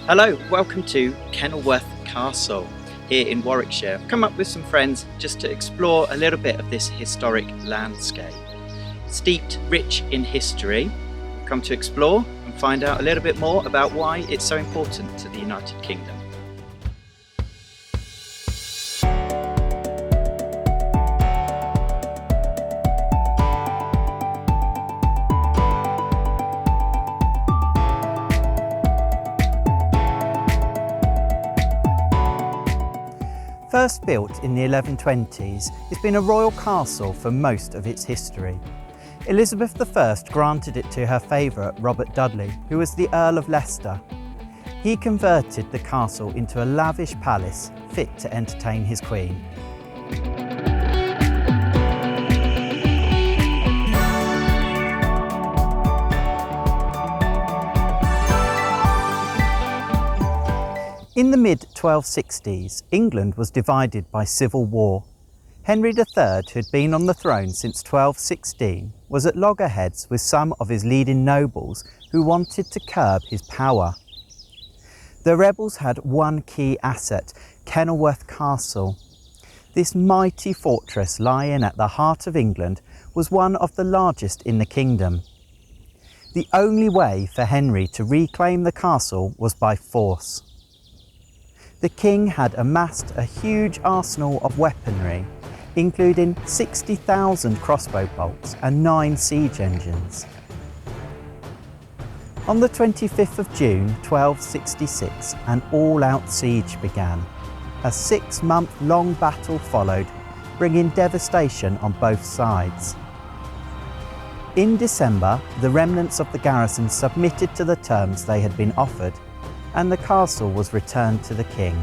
Hello, welcome to Kenilworth Castle here in Warwickshire. I've come up with some friends just to explore a little bit of this historic landscape. Steeped rich in history, we've come to explore and find out a little bit more about why it's so important to the United Kingdom. First built in the 1120s, it's been a royal castle for most of its history. Elizabeth I granted it to her favourite Robert Dudley, who was the Earl of Leicester. He converted the castle into a lavish palace fit to entertain his queen. In the mid-1260s, England was divided by civil war. Henry III, who had been on the throne since 1216, was at loggerheads with some of his leading nobles who wanted to curb his power. The rebels had one key asset, Kenilworth Castle. This mighty fortress lying at the heart of England was one of the largest in the kingdom. The only way for Henry to reclaim the castle was by force. The king had amassed a huge arsenal of weaponry, including 60,000 crossbow bolts and 9 siege engines. On the 25th of June 1266, an all-out siege began. A 6-month-long battle followed, bringing devastation on both sides. In December, the remnants of the garrison submitted to the terms they had been offered, and the castle was returned to the king.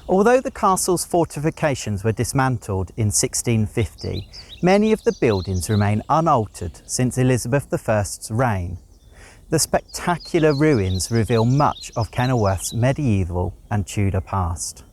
Although the castle's fortifications were dismantled in 1650, many of the buildings remain unaltered since Elizabeth I's reign. The spectacular ruins reveal much of Kenilworth's medieval and Tudor past.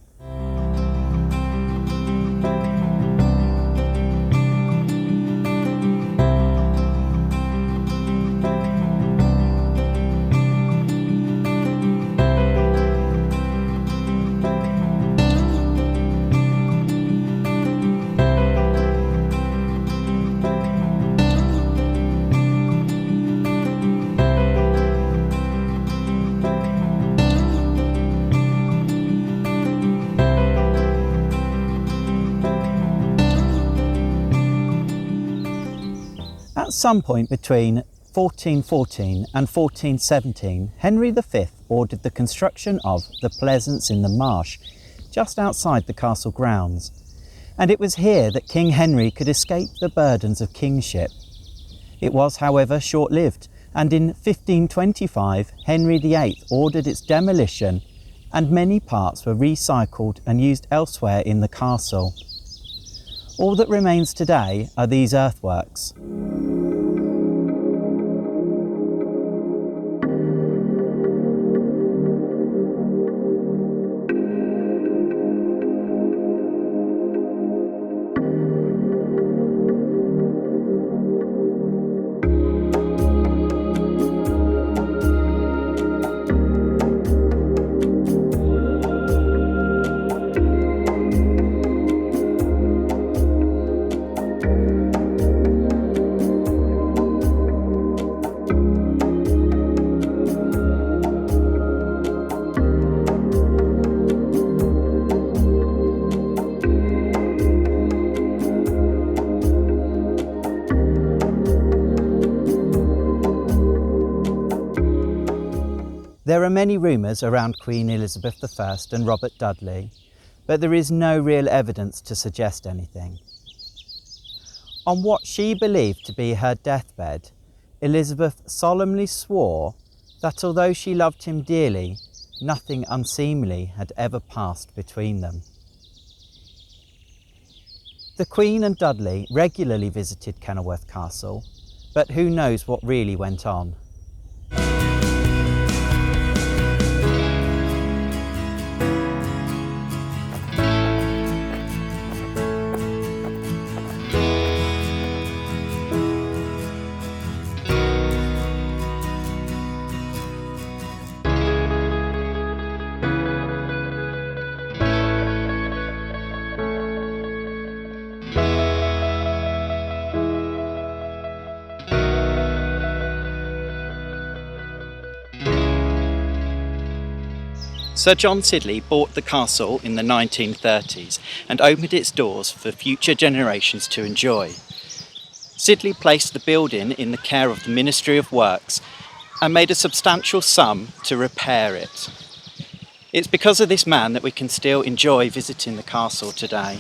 At some point between 1414 and 1417, Henry V ordered the construction of the Pleasance in the Marsh, just outside the castle grounds, and it was here that King Henry could escape the burdens of kingship. It was, however, short-lived, and in 1525, Henry VIII ordered its demolition, and many parts were recycled and used elsewhere in the castle. All that remains today are these earthworks. There are many rumours around Queen Elizabeth I and Robert Dudley, but there is no real evidence to suggest anything. On what she believed to be her deathbed, Elizabeth solemnly swore that although she loved him dearly, nothing unseemly had ever passed between them. The Queen and Dudley regularly visited Kenilworth Castle, but who knows what really went on. Sir John Sidley bought the castle in the 1930s and opened its doors for future generations to enjoy. Sidley placed the building in the care of the Ministry of Works and made a substantial sum to repair it. It's because of this man that we can still enjoy visiting the castle today.